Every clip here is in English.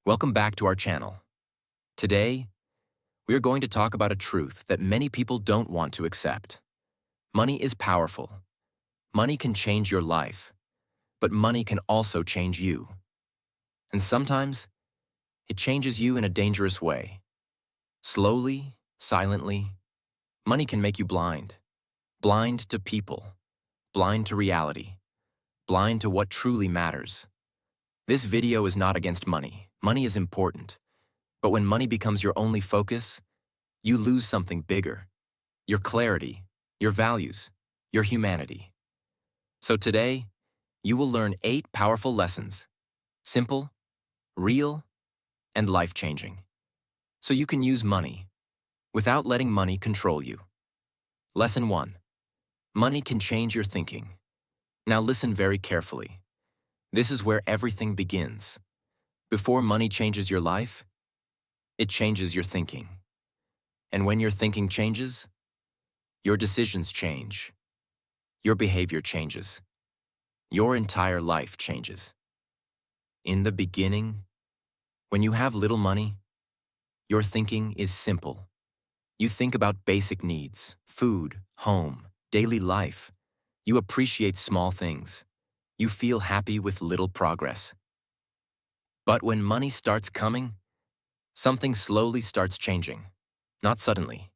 Welcome back to our channel. Today, we are going to talk about a truth that many people don't want to accept. Money is powerful. Money can change your life, but money can also change you. And sometimes, it changes you in a dangerous way. Slowly, silently, money can make you blind. Blind to people, blind to reality, blind to what truly matters. This video is not against money. Money is important. But when money becomes your only focus, you lose something bigger. Your clarity, your values, your humanity. So today, you will learn 8 powerful lessons. Simple, real, and life-changing. So you can use money without letting money control you. Lesson 1. Money can change your thinking. Now listen very carefully. This is where everything begins. Before money changes your life, it changes your thinking. And when your thinking changes, your decisions change. Your behavior changes. Your entire life changes. In the beginning, when you have little money, your thinking is simple. You think about basic needs, food, home, daily life. You appreciate small things. You feel happy with little progress. But when money starts coming, something slowly starts changing. Not suddenly,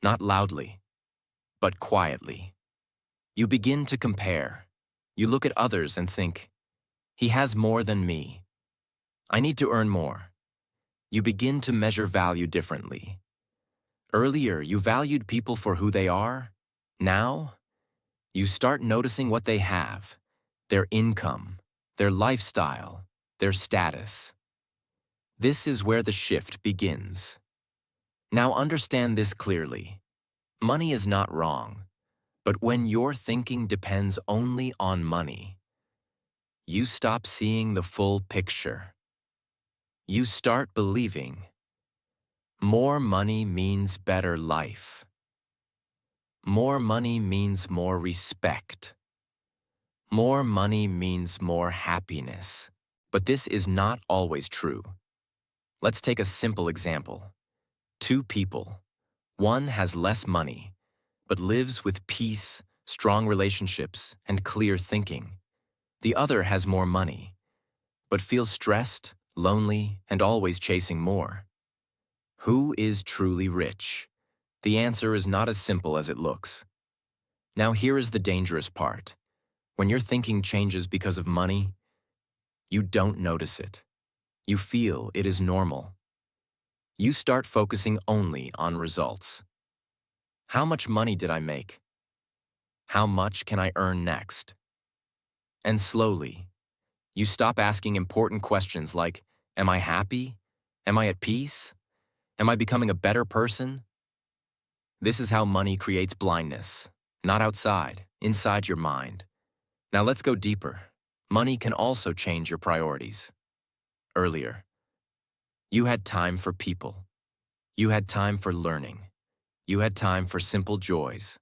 not loudly, but quietly. You begin to compare. You look at others and think, he has more than me. I need to earn more. You begin to measure value differently. Earlier, you valued people for who they are. Now, you start noticing what they have, their income, their lifestyle, their status. This is where the shift begins. Now understand this clearly. Money is not wrong, but when your thinking depends only on money, you stop seeing the full picture. You start believing more money means better life. More money means more respect. More money means more happiness. But this is not always true. Let's take a simple example. 2 people. One has less money, but lives with peace, strong relationships, and clear thinking. The other has more money, but feels stressed, lonely, and always chasing more. Who is truly rich? The answer is not as simple as it looks. Now here is the dangerous part. When your thinking changes because of money, you don't notice it. You feel it is normal. You start focusing only on results. How much money did I make? How much can I earn next? And slowly, you stop asking important questions like, am I happy? Am I at peace? Am I becoming a better person? This is how money creates blindness, not outside, inside your mind. Now let's go deeper. Money can also change your priorities. Earlier, you had time for people. You had time for learning. You had time for simple joys.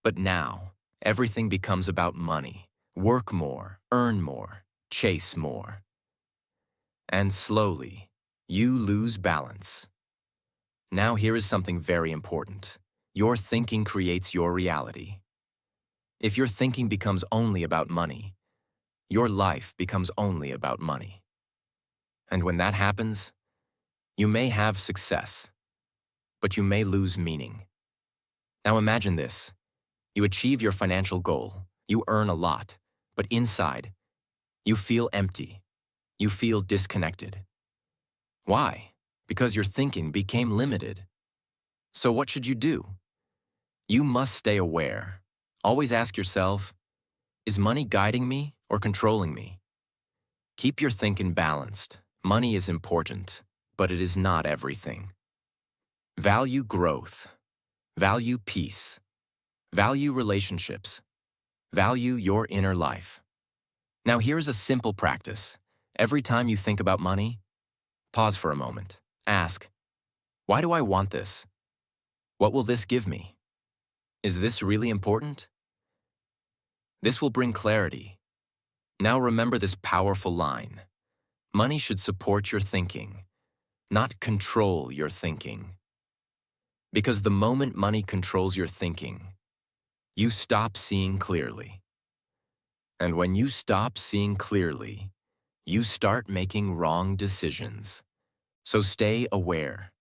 But now, everything becomes about money. Work more, earn more, chase more. And slowly, you lose balance. Now here is something very important. Your thinking creates your reality. If your thinking becomes only about money, your life becomes only about money. And when that happens, you may have success, but you may lose meaning. Now imagine this. You achieve your financial goal. You earn a lot, but inside, you feel empty. You feel disconnected. Why? Because your thinking became limited. So what should you do? You must stay aware. Always ask yourself, is money guiding me or controlling me? Keep your thinking balanced. Money is important, but it is not everything. Value growth. Value peace. Value relationships. Value your inner life. Now here is a simple practice. Every time you think about money, pause for a moment. Ask, why do I want this? What will this give me? Is this really important? This will bring clarity. Now remember this powerful line. Money should support your thinking, not control your thinking. Because the moment money controls your thinking, you stop seeing clearly. And when you stop seeing clearly, you start making wrong decisions. So stay aware,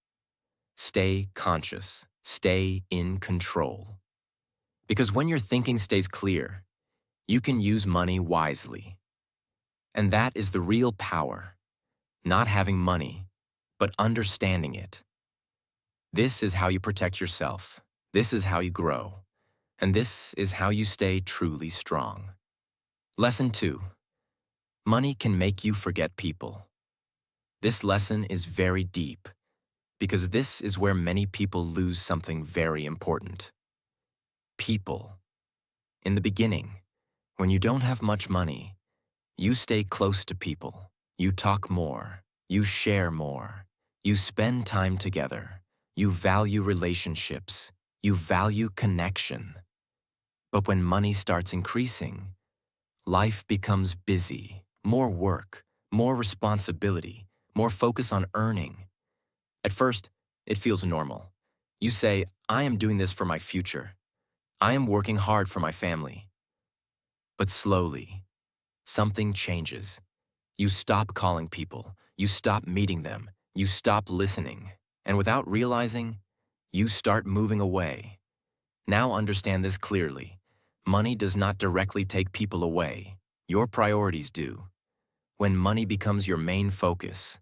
stay conscious, stay in control. Because when your thinking stays clear, you can use money wisely. And that is the real power, not having money, but understanding it. This is how you protect yourself. This is how you grow. And this is how you stay truly strong. Lesson 2. Money can make you forget people. This lesson is very deep because this is where many people lose something very important. People. In the beginning, when you don't have much money, you stay close to people. You talk more. You share more. You spend time together. You value relationships. You value connection. But when money starts increasing, life becomes busy, more work, more responsibility, more focus on earning. At first, it feels normal. You say, I am doing this for my future. I am working hard for my family. But slowly, something changes. You stop calling people. You stop meeting them. You stop listening. And without realizing, you start moving away. Now understand this clearly. Money does not directly take people away. Your priorities do. When money becomes your main focus,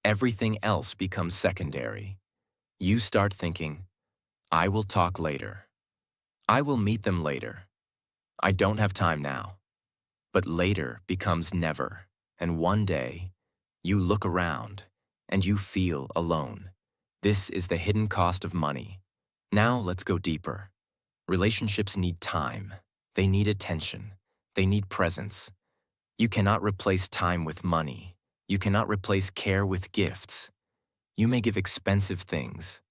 everything else becomes secondary. You start thinking, I will talk later. I will meet them later. I don't have time now. But later becomes never. And one day, you look around and you feel alone. This is the hidden cost of money. Now let's go deeper. Relationships need time. They need attention. They need presence. You cannot replace time with money. You cannot replace care with gifts. You may give expensive things,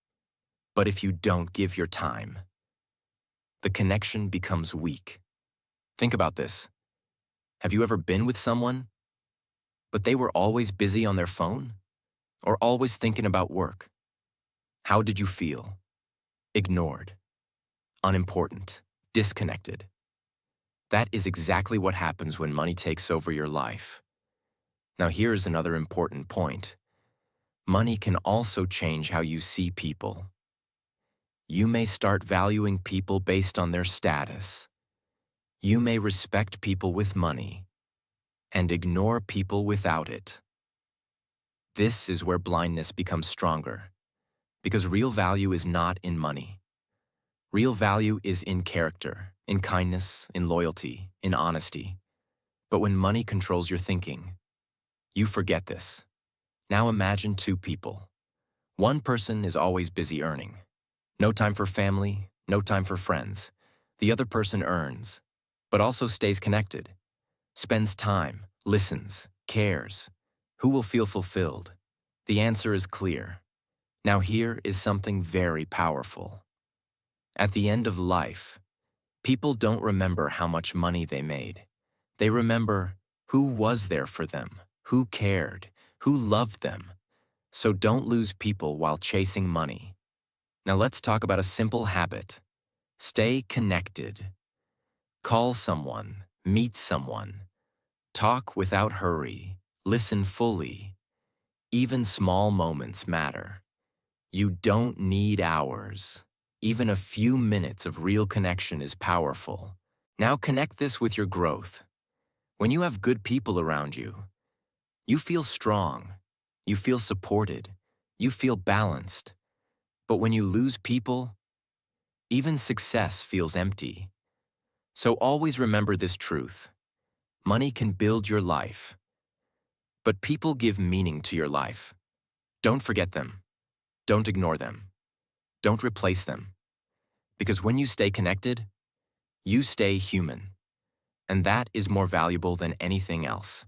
but if you don't give your time, the connection becomes weak. Think about this. Have you ever been with someone, but they were always busy on their phone or always thinking about work? How did you feel? Ignored, unimportant, disconnected. That is exactly what happens when money takes over your life. Now here's another important point. Money can also change how you see people. You may start valuing people based on their status. You may respect people with money and ignore people without it. This is where blindness becomes stronger, because real value is not in money. Real value is in character, in kindness, in loyalty, in honesty. But when money controls your thinking, you forget this. Now imagine two people. One person is always busy earning. No time for family, no time for friends. The other person earns, but also stays connected, spends time, listens, cares. Who will feel fulfilled? The answer is clear. Now here is something very powerful. At the end of life, people don't remember how much money they made. They remember who was there for them, who cared, who loved them. So don't lose people while chasing money. Now let's talk about a simple habit. Stay connected. Call someone, meet someone. Talk without hurry. Listen fully. Even small moments matter. You don't need hours. Even a few minutes of real connection is powerful. Now connect this with your growth. When you have good people around you, you feel strong. You feel supported. You feel balanced. But when you lose people, even success feels empty. So always remember this truth. Money can build your life, but people give meaning to your life. Don't forget them. Don't ignore them. Don't replace them. Because when you stay connected, you stay human. And that is more valuable than anything else.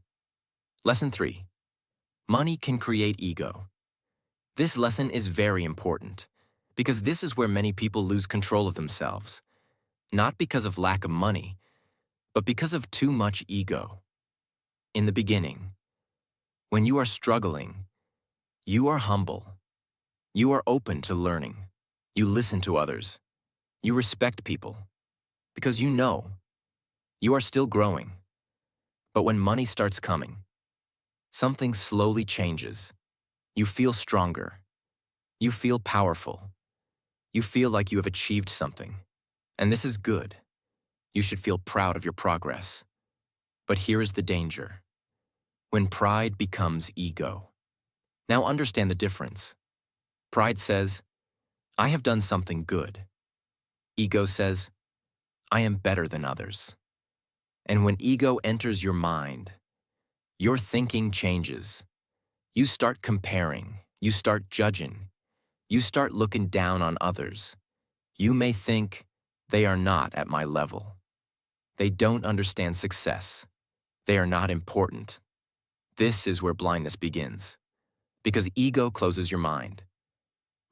Lesson 3. Money can create ego. This lesson is very important because this is where many people lose control of themselves. Not because of lack of money, but because of too much ego. In the beginning, When you are struggling, you are humble. You are open to learning. You listen to others. You respect people because you know you are still growing. But when money starts coming, something slowly changes. You feel stronger. You feel powerful. You feel like you have achieved something. And this is good. You should feel proud of your progress. But here is the danger. When pride becomes ego. Now understand the difference. Pride says, I have done something good. Ego says, I am better than others. And when ego enters your mind, your thinking changes. You start comparing. You start judging. You start looking down on others. You may think, they are not at my level. They don't understand success. They are not important. This is where blindness begins. Because ego closes your mind.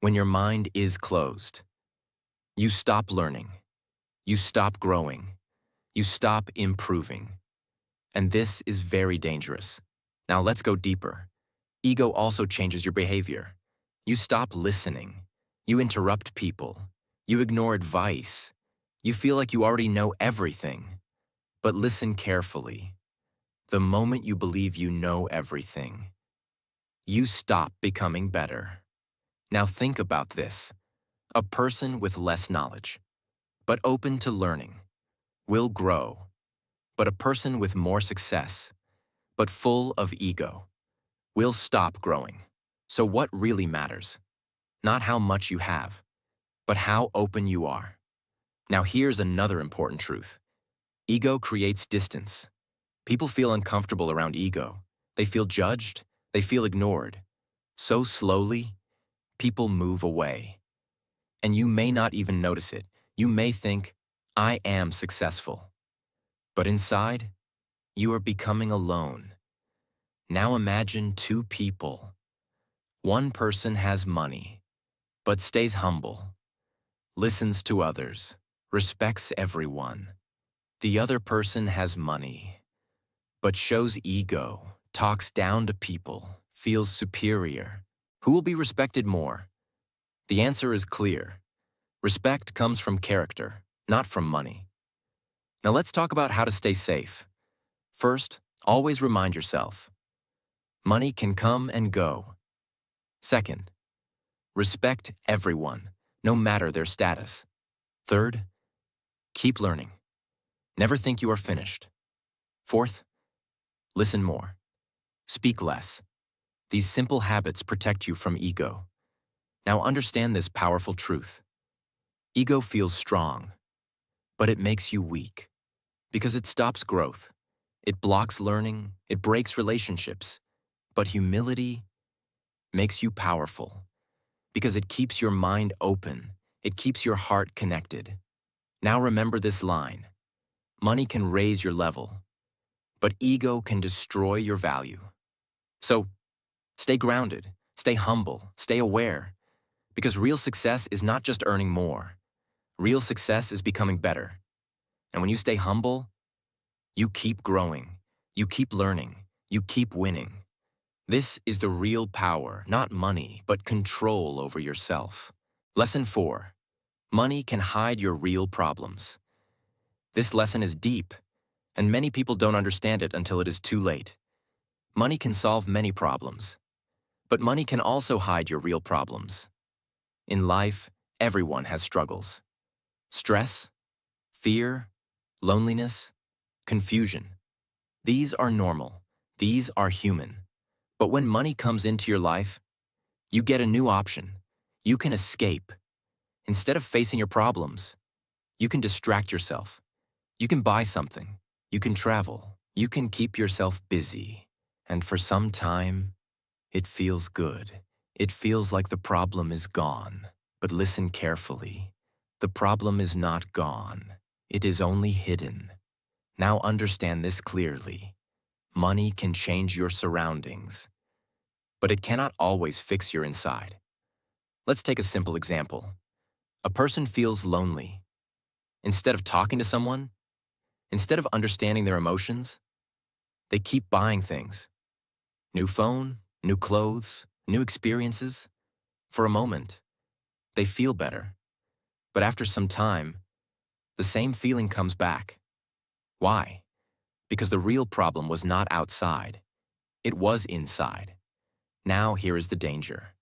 When your mind is closed, you stop learning. You stop growing. You stop improving. And this is very dangerous. Now let's go deeper. Ego also changes your behavior. You stop listening. You interrupt people. You ignore advice. You feel like you already know everything. But listen carefully. The moment you believe you know everything, you stop becoming better. Now think about this. A person with less knowledge, but open to learning, will grow. But a person with more success, but full of ego, will stop growing. So what really matters? Not how much you have, but how open you are. Now here's another important truth. Ego creates distance. People feel uncomfortable around ego. They feel judged. They feel ignored. So slowly, people move away. And you may not even notice it. You may think, I am successful. But inside, you are becoming alone. Now imagine two people. One person has money, but stays humble, listens to others, respects everyone. The other person has money, but shows ego, talks down to people, feels superior. Who will be respected more? The answer is clear. Respect comes from character, not from money. Now let's talk about how to stay safe. First, always remind yourself, money can come and go. Second, respect everyone, no matter their status. Third, keep learning. Never think you are finished. Fourth, listen more. Speak less. These simple habits protect you from ego. Now understand this powerful truth. Ego feels strong, but it makes you weak because it stops growth. It blocks learning. It breaks relationships. But humility makes you powerful because it keeps your mind open. It keeps your heart connected. Now remember this line. Money can raise your level, but ego can destroy your value. So, stay grounded, stay humble, stay aware, because real success is not just earning more. Real success is becoming better. And when you stay humble, you keep growing, you keep learning, you keep winning. This is the real power, not money, but control over yourself. Lesson 4. Money can hide your real problems. This lesson is deep, and many people don't understand it until it is too late. Money can solve many problems, but money can also hide your real problems. In life, everyone has struggles. Stress, fear, loneliness, confusion. These are normal. These are human. But when money comes into your life, you get a new option. You can escape. Instead of facing your problems, you can distract yourself. You can buy something. You can travel. You can keep yourself busy. And for some time, it feels good. It feels like the problem is gone. But listen carefully. The problem is not gone. It is only hidden. Now understand this clearly. Money can change your surroundings, but it cannot always fix your inside. Let's take a simple example. A person feels lonely. Instead of talking to someone, instead of understanding their emotions, they keep buying things. New phone, new clothes, new experiences. For a moment, they feel better. But after some time, the same feeling comes back. Why? Because the real problem was not outside. It was inside. Now here is the danger.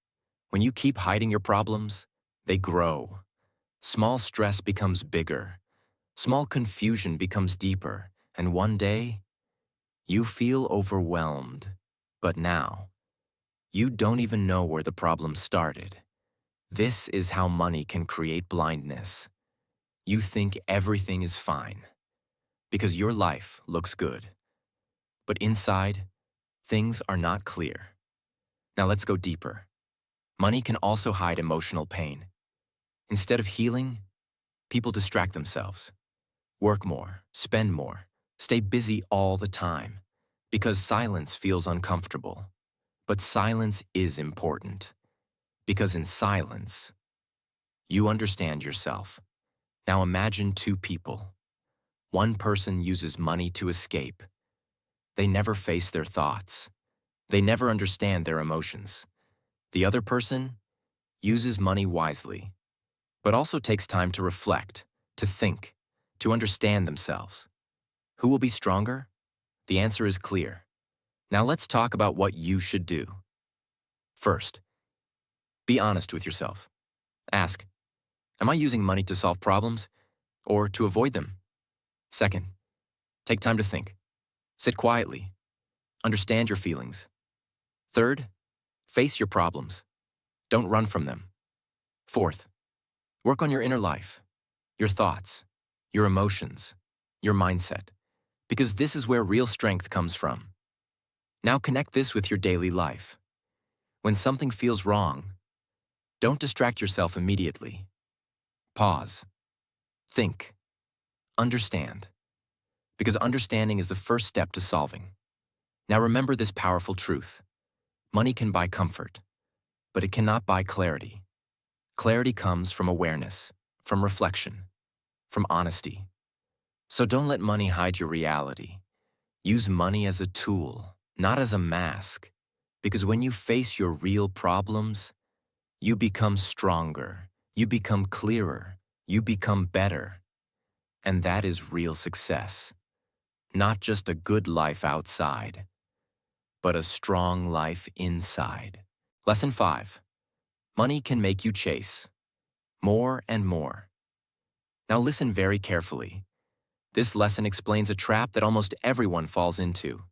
When you keep hiding your problems, they grow. Small stress becomes bigger. Small confusion becomes deeper. And one day, you feel overwhelmed. But now, you don't even know where the problem started. This is how money can create blindness. You think everything is fine because your life looks good. But inside, things are not clear. Now let's go deeper. Money can also hide emotional pain. Instead of healing, people distract themselves. Work more, spend more, stay busy all the time because silence feels uncomfortable. But silence is important because in silence, you understand yourself. Now imagine two people. One person uses money to escape. They never face their thoughts. They never understand their emotions. The other person uses money wisely, but also takes time to reflect, to think, to understand themselves. Who will be stronger? The answer is clear. Now let's talk about what you should do. First, be honest with yourself. Ask, am I using money to solve problems or to avoid them? Second, take time to think. Sit quietly. Understand your feelings. Third, face your problems. Don't run from them. Fourth, work on your inner life, your thoughts, your emotions, your mindset, because this is where real strength comes from. Now connect this with your daily life. When something feels wrong, don't distract yourself immediately. Pause. Think. Understand. Because understanding is the first step to solving. Now remember this powerful truth. Money can buy comfort, but it cannot buy clarity. Clarity comes from awareness, from reflection, from honesty. So don't let money hide your reality. Use money as a tool, not as a mask. Because when you face your real problems, you become stronger, you become clearer, you become better. And that is real success. Not just a good life outside, but a strong life inside. Lesson 5. Money can make you chase more and more. Now listen very carefully. This lesson explains a trap that almost everyone falls into.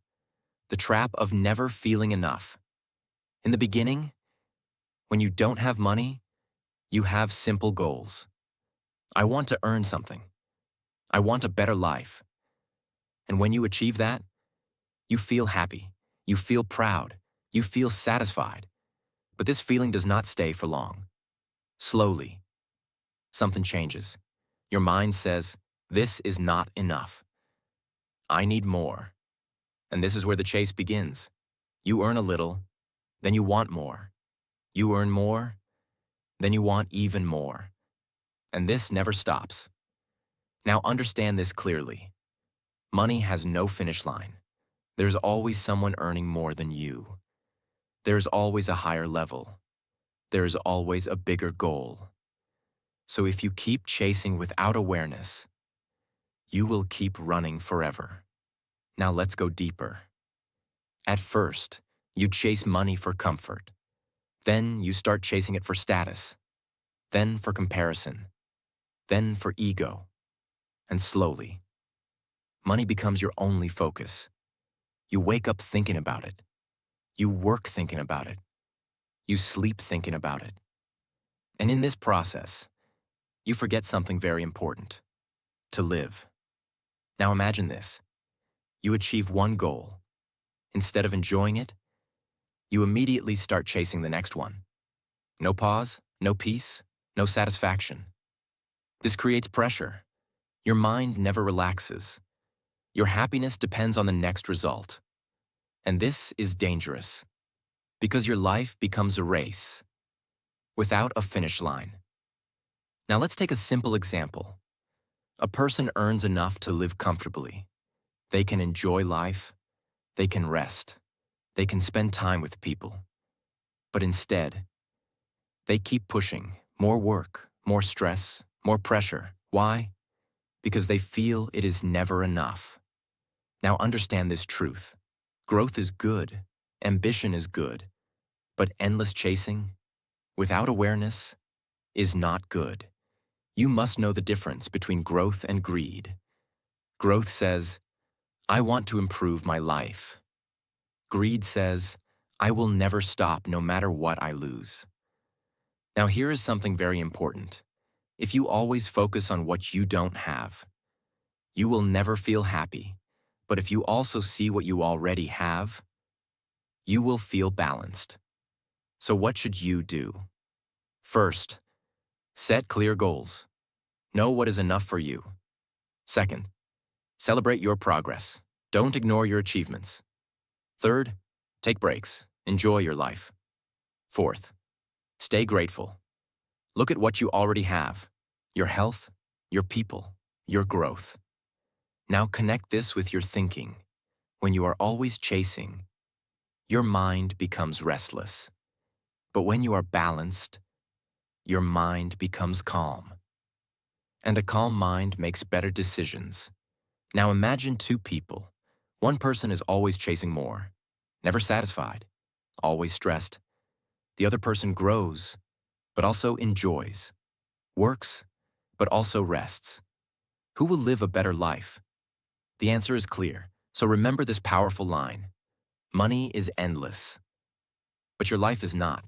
The trap of never feeling enough. In the beginning, when you don't have money, you have simple goals. I want to earn something. I want a better life. And when you achieve that, you feel happy, you feel proud, you feel satisfied. But this feeling does not stay for long. Slowly, something changes. Your mind says, this is not enough. I need more. And this is where the chase begins. You earn a little, then you want more. You earn more, then you want even more. And this never stops. Now understand this clearly. Money has no finish line. There's always someone earning more than you. There's always a higher level. There's always a bigger goal. So if you keep chasing without awareness, you will keep running forever. Now let's go deeper. At first, you chase money for comfort. Then you start chasing it for status. Then for comparison. Then for ego. And slowly, money becomes your only focus. You wake up thinking about it. You work thinking about it. You sleep thinking about it. And in this process, you forget something very important: to live. Now imagine this. You achieve one goal. Instead of enjoying it, you immediately start chasing the next one. No pause, no peace, no satisfaction. This creates pressure. Your mind never relaxes. Your happiness depends on the next result. And this is dangerous, because your life becomes a race without a finish line. Now let's take a simple example. A person earns enough to live comfortably. They can enjoy life. They can rest. They can spend time with people. But instead, they keep pushing more work, more stress, more pressure. Why? Because they feel it is never enough. Now understand this truth. Growth is good, ambition is good, but endless chasing, without awareness, is not good. You must know the difference between growth and greed. Growth says, I want to improve my life. Greed says, I will never stop no matter what I lose. Now here is something very important. If you always focus on what you don't have, you will never feel happy. But if you also see what you already have, you will feel balanced. So what should you do? First, set clear goals. Know what is enough for you. Second, celebrate your progress. Don't ignore your achievements. Third, take breaks. Enjoy your life. Fourth, stay grateful. Look at what you already have. Your health, your people, your growth. Now connect this with your thinking. When you are always chasing, your mind becomes restless. But when you are balanced, your mind becomes calm. And a calm mind makes better decisions. Now imagine two people. One person is always chasing more, never satisfied, always stressed. The other person grows, but also enjoys, works, but also rests. Who will live a better life? The answer is clear, so remember this powerful line. Money is endless, but your life is not.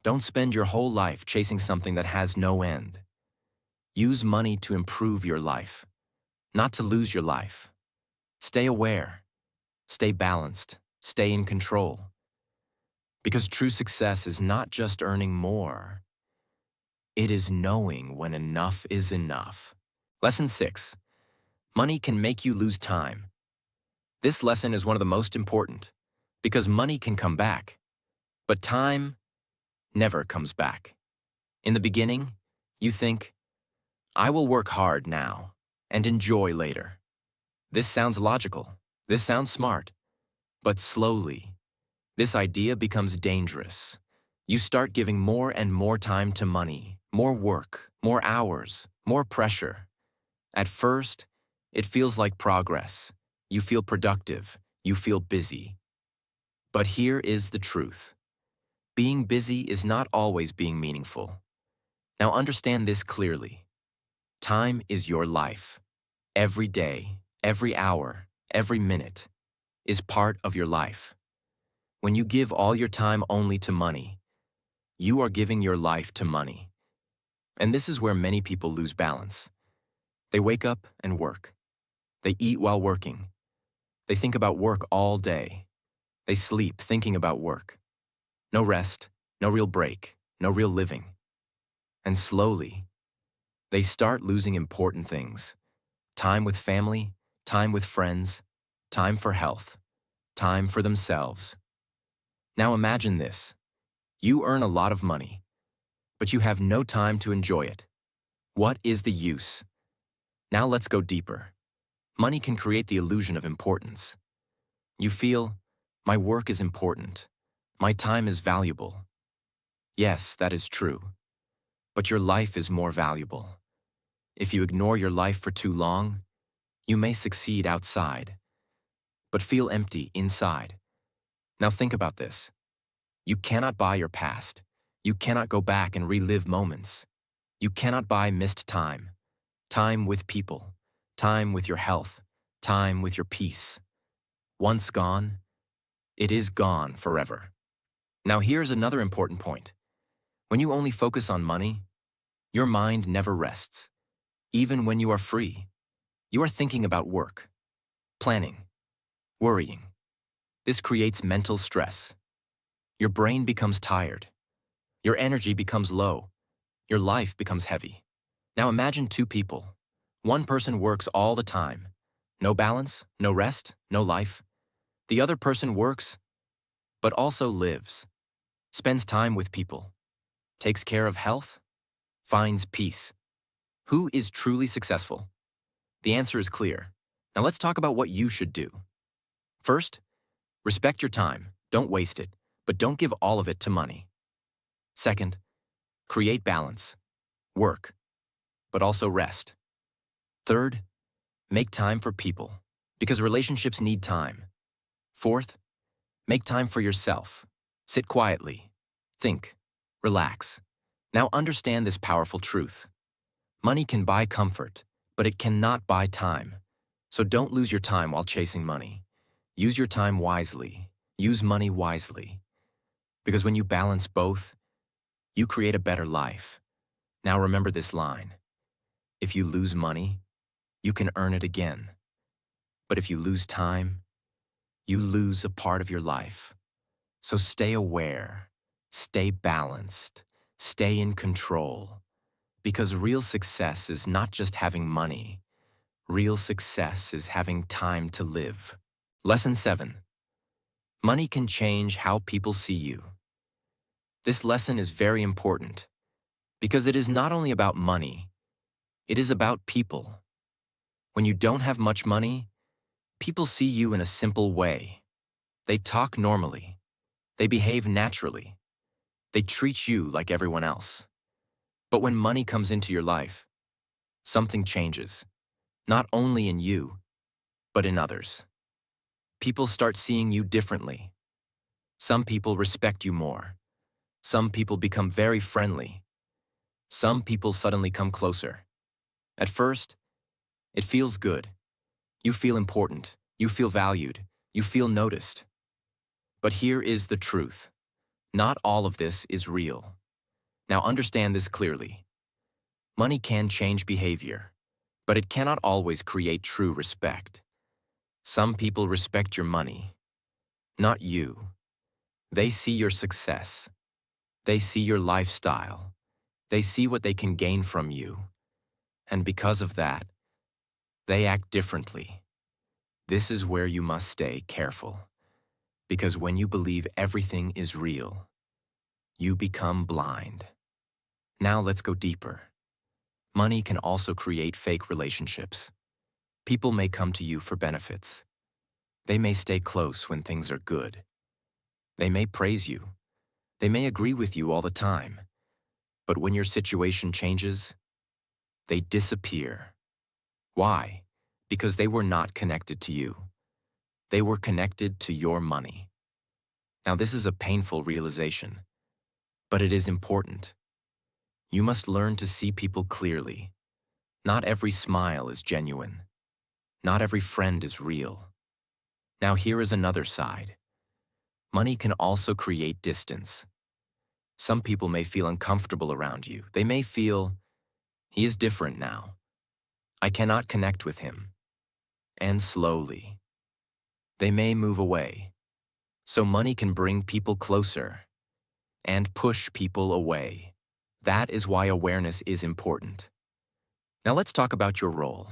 Don't spend your whole life chasing something that has no end. Use money to improve your life, not to lose your life. Stay aware, stay balanced, stay in control. Because true success is not just earning more, it is knowing when enough is enough. Lesson 6. Money can make you lose time. This lesson is one of the most important, because money can come back, but time never comes back. In the beginning, you think, I will work hard now and enjoy later. This sounds logical. This sounds smart. But slowly, this idea becomes dangerous. You start giving more and more time to money, more work, more hours, more pressure. At first, it feels like progress. You feel productive. You feel busy. But here is the truth. Being busy is not always being meaningful. Now understand this clearly. Time is your life. Every day, every hour, every minute is part of your life. When you give all your time only to money, you are giving your life to money. And this is where many people lose balance. They wake up and work. They eat while working. They think about work all day. They sleep thinking about work. No rest, no real break, no real living. And slowly, they start losing important things. Time with family, time with friends, time for health, time for themselves. Now imagine this. You earn a lot of money, but you have no time to enjoy it. What is the use? Now let's go deeper. Money can create the illusion of importance. You feel, my work is important. My time is valuable. Yes, that is true. But your life is more valuable. If you ignore your life for too long, you may succeed outside, but feel empty inside. Now think about this. You cannot buy your past. You cannot go back and relive moments. You cannot buy missed time. Time with people. Time with your health. Time with your peace. Once gone, it is gone forever. Now here's another important point. When you only focus on money, your mind never rests. Even when you are free, you are thinking about work, planning, worrying. This creates mental stress. Your brain becomes tired. Your energy becomes low. Your life becomes heavy. Now imagine two people. One person works all the time. No balance, no rest, no life. The other person works, but also lives, spends time with people, takes care of health, finds peace. Who is truly successful? The answer is clear. Now let's talk about what you should do. First, Respect your time. Don't waste it, but don't give all of it to money. Second, create balance. Work, but also rest. Third, make time for people, because relationships need time. Fourth, make time for yourself. Sit quietly. Think. Relax. Now understand this powerful truth. Money can buy comfort, but it cannot buy time. So don't lose your time while chasing money. Use your time wisely. Use money wisely. Because when you balance both, you create a better life. Now remember this line. If you lose money, you can earn it again. But if you lose time, you lose a part of your life. So stay aware, stay balanced, stay in control. Because real success is not just having money. Real success is having time to live. Lesson 7. Money can change how people see you. This lesson is very important because it is not only about money, it is about people. When you don't have much money, people see you in a simple way. They talk normally. They behave naturally. They treat you like everyone else. But when money comes into your life, something changes, not only in you, but in others. People start seeing you differently. Some people respect you more. Some people become very friendly. Some people suddenly come closer. At first, it feels good. You feel important. You feel valued. You feel noticed. But here is the truth. Not all of this is real. Now understand this clearly. Money can change behavior, but it cannot always create true respect. Some people respect your money, not you. They see your success. They see your lifestyle. They see what they can gain from you. And because of that, they act differently. This is where you must stay careful. Because when you believe everything is real, you become blind. Now let's go deeper. Money can also create fake relationships. People may come to you for benefits. They may stay close when things are good. They may praise you. They may agree with you all the time. But when your situation changes, they disappear. Why? Because they were not connected to you. They were connected to your money. Now this is a painful realization, but it is important. You must learn to see people clearly. Not every smile is genuine. Not every friend is real. Now here is another side. Money can also create distance. Some people may feel uncomfortable around you. They may feel, he is different now. I cannot connect with him. And slowly, they may move away. So money can bring people closer and push people away. That is why awareness is important. Now let's talk about your role.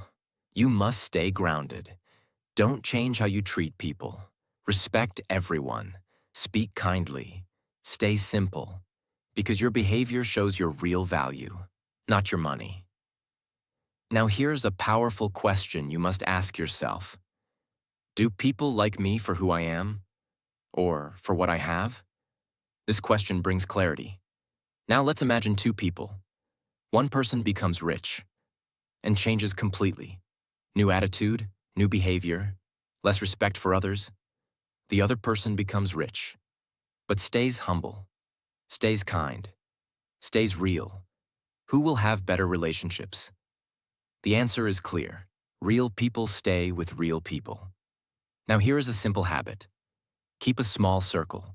You must stay grounded. Don't change how you treat people. Respect everyone. Speak kindly. Stay simple. Because your behavior shows your real value, not your money. Now here's a powerful question you must ask yourself. Do people like me for who I am? Or for what I have? This question brings clarity. Now let's imagine two people. One person becomes rich and changes completely. New attitude, new behavior, less respect for others. The other person becomes rich, but stays humble, stays kind, stays real. Who will have better relationships? The answer is clear. Real people stay with real people. Now here is a simple habit. Keep a small circle.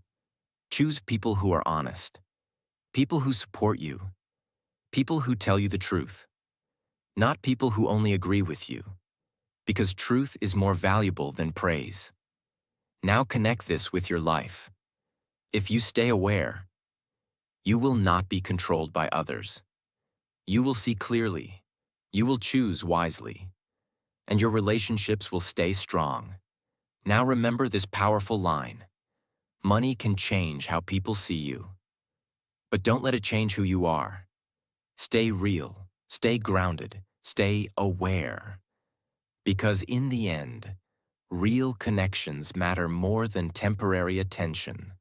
Choose people who are honest, people who support you, people who tell you the truth, not people who only agree with you, because truth is more valuable than praise. Now connect this with your life. If you stay aware, you will not be controlled by others. You will see clearly. You will choose wisely. And your relationships will stay strong. Now remember this powerful line. Money can change how people see you. But don't let it change who you are. Stay real. Stay grounded. Stay aware. Because in the end, Real connections matter more than temporary attention.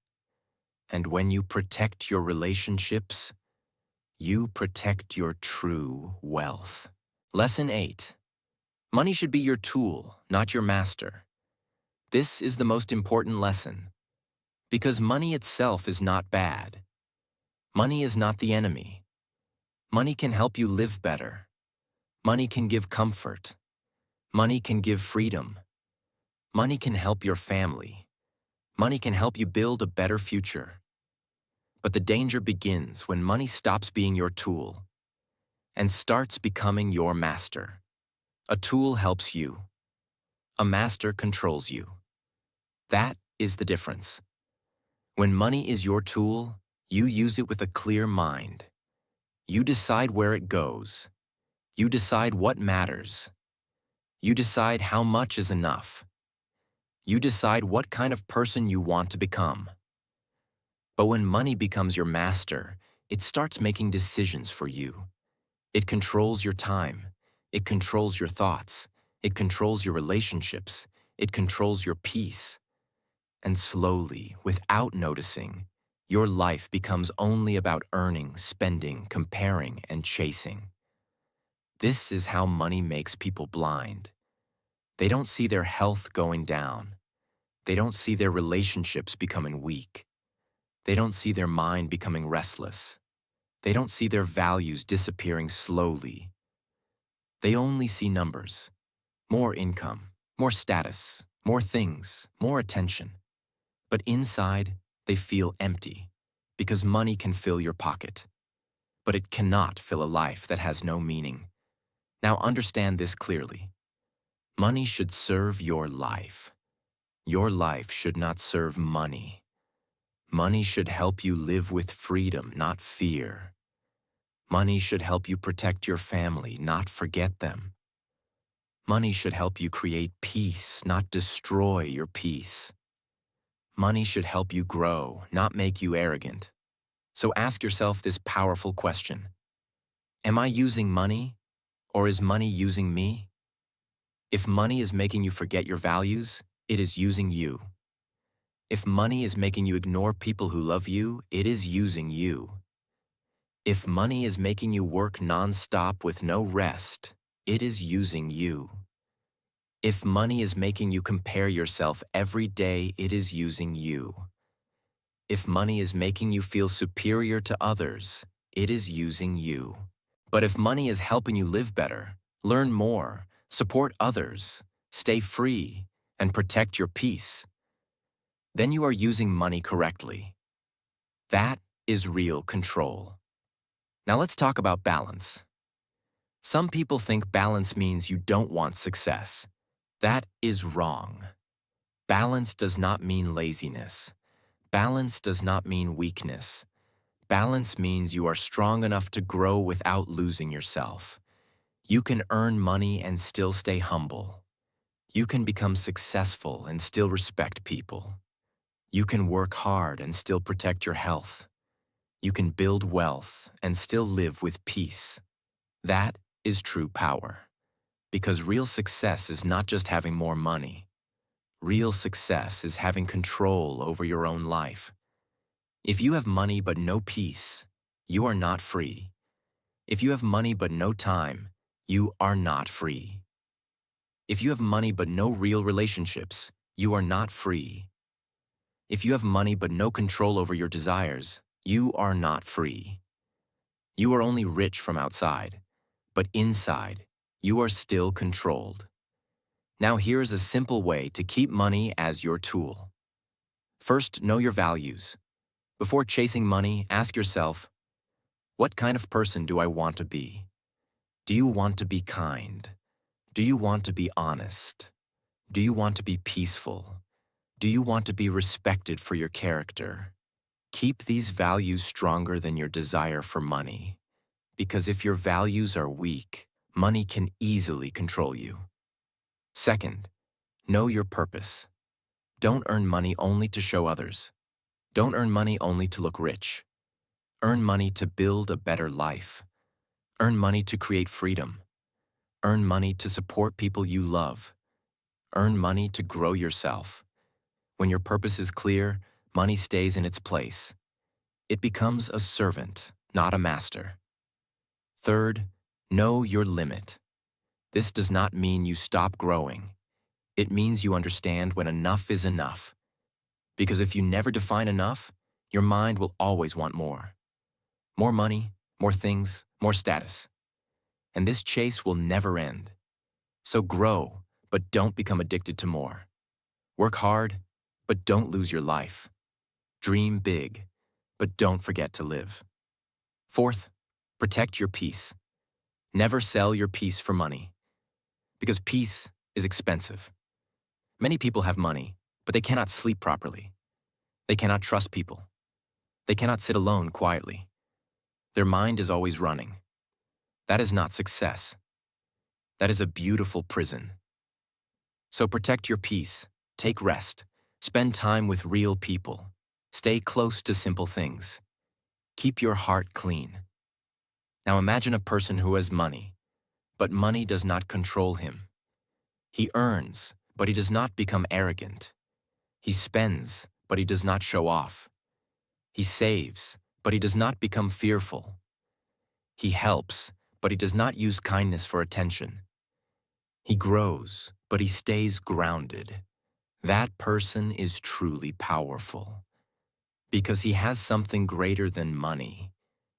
And when you protect your relationships, you protect your true wealth. Lesson 8. Money should be your tool, not your master. This is the most important lesson, because money itself is not bad. Money is not the enemy. Money can help you live better. Money can give comfort. Money can give freedom. Money can help your family. Money can help you build a better future. But the danger begins when money stops being your tool and starts becoming your master. A tool helps you. A master controls you. That is the difference. When money is your tool, you use it with a clear mind. You decide where it goes. You decide what matters. You decide how much is enough. You decide what kind of person you want to become. But when money becomes your master, it starts making decisions for you. It controls your time. It controls your thoughts. It controls your relationships. It controls your peace. And slowly, without noticing, your life becomes only about earning, spending, comparing, and chasing. This is how money makes people blind. They don't see their health going down. They don't see their relationships becoming weak. They don't see their mind becoming restless. They don't see their values disappearing slowly. They only see numbers. More income, more status, more things, more attention. But inside, they feel empty, because money can fill your pocket. But it cannot fill a life that has no meaning. Now understand this clearly. Money should serve your life. Your life should not serve money. Money should help you live with freedom, not fear. Money should help you protect your family, not forget them. Money should help you create peace, not destroy your peace. Money should help you grow, not make you arrogant. So ask yourself this powerful question. Am I using money, or is money using me? If money is making you forget your values, it is using you. If money is making you ignore people who love you, it is using you. If money is making you work non-stop with no rest, it is using you. If money is making you compare yourself every day, it is using you. If money is making you feel superior to others, it is using you. But if money is helping you live better, learn more, support others, stay free, and protect your peace, then you are using money correctly. That is real control. Now let's talk about balance. Some people think balance means you don't want success. That is wrong. Balance does not mean laziness. Balance does not mean weakness. Balance means you are strong enough to grow without losing yourself. You can earn money and still stay humble. You can become successful and still respect people. You can work hard and still protect your health. You can build wealth and still live with peace. That is true power. Because real success is not just having more money. Real success is having control over your own life. If you have money but no peace, you are not free. If you have money but no time, you are not free. If you have money but no real relationships, you are not free. If you have money but no control over your desires, you are not free. You are only rich from outside, but inside, you are still controlled. Now here is a simple way to keep money as your tool. First, know your values. Before chasing money, ask yourself, what kind of person do I want to be? Do you want to be kind? Do you want to be honest? Do you want to be peaceful? Do you want to be respected for your character? Keep these values stronger than your desire for money. Because if your values are weak, money can easily control you. Second, know your purpose. Don't earn money only to show others. Don't earn money only to look rich. Earn money to build a better life. Earn money to create freedom. Earn money to support people you love. Earn money to grow yourself. When your purpose is clear, money stays in its place. It becomes a servant, not a master. Third, know your limit. This does not mean you stop growing. It means you understand when enough is enough. Because if you never define enough, your mind will always want more. More money, more things, more status. And this chase will never end. So grow, but don't become addicted to more. Work hard, but don't lose your life. Dream big, but don't forget to live. Fourth, protect your peace. Never sell your peace for money. Because peace is expensive. Many people have money, but they cannot sleep properly. They cannot trust people. They cannot sit alone quietly. Their mind is always running. That is not success. That is a beautiful prison. So protect your peace, take rest, spend time with real people, stay close to simple things. Keep your heart clean. Now imagine a person who has money, but money does not control him. He earns, but he does not become arrogant. He spends, but he does not show off. He saves, but he does not become fearful. He helps, but he does not use kindness for attention. He grows, but he stays grounded. That person is truly powerful. Because he has something greater than money.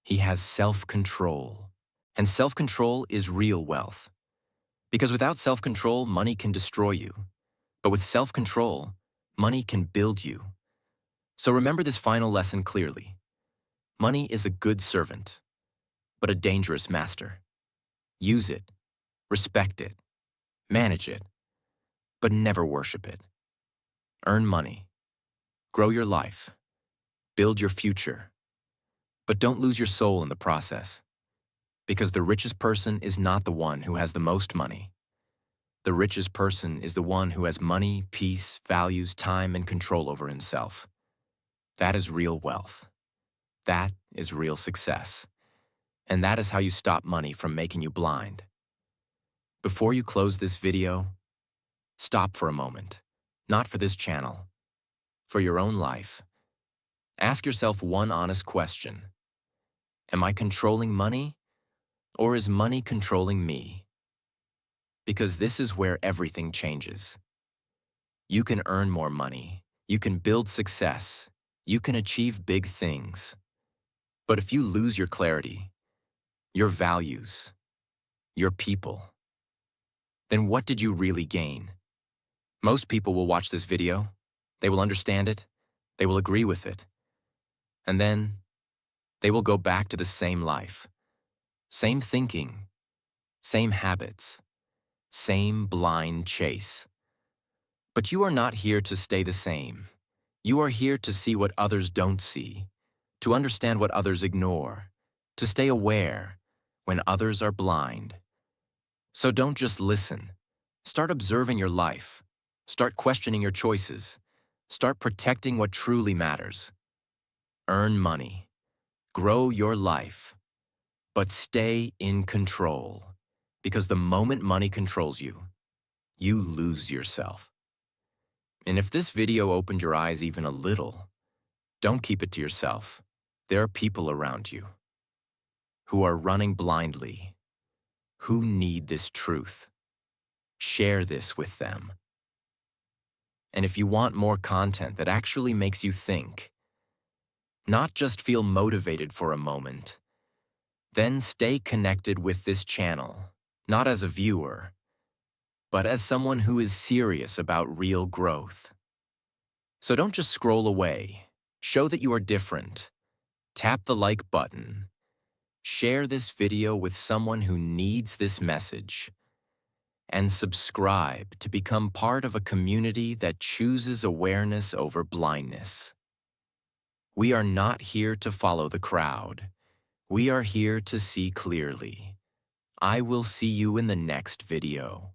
He has self-control. And self-control is real wealth. Because without self-control, money can destroy you. But with self-control, money can build you. So remember this final lesson clearly. Money is a good servant, but a dangerous master. Use it, respect it, manage it, but never worship it. Earn money, grow your life, build your future, but don't lose your soul in the process. Because the richest person is not the one who has the most money. The richest person is the one who has money, peace, values, time, and control over himself. That is real wealth. That is real success. And that is how you stop money from making you blind. Before you close this video, stop for a moment. Not for this channel, for your own life. Ask yourself one honest question. Am I controlling money, or is money controlling me? Because this is where everything changes. You can earn more money, you can build success, you can achieve big things. But if you lose your clarity, your values, your people, then what did you really gain? Most people will watch this video, they will understand it, they will agree with it, and then they will go back to the same life, same thinking, same habits, same blind chase. But you are not here to stay the same. You are here to see what others don't see, to understand what others ignore, to stay aware when others are blind. So don't just listen. Start observing your life. Start questioning your choices. Start protecting what truly matters. Earn money. Grow your life. But stay in control. Because the moment money controls you, you lose yourself. And if this video opened your eyes even a little, don't keep it to yourself. There are people around you who are running blindly, who need this truth. Share this with them. And if you want more content that actually makes you think, not just feel motivated for a moment, then stay connected with this channel, not as a viewer, but as someone who is serious about real growth. So don't just scroll away. Show that you are different. Tap the like button. Share this video with someone who needs this message. And subscribe to become part of a community that chooses awareness over blindness. We are not here to follow the crowd. We are here to see clearly. I will see you in the next video.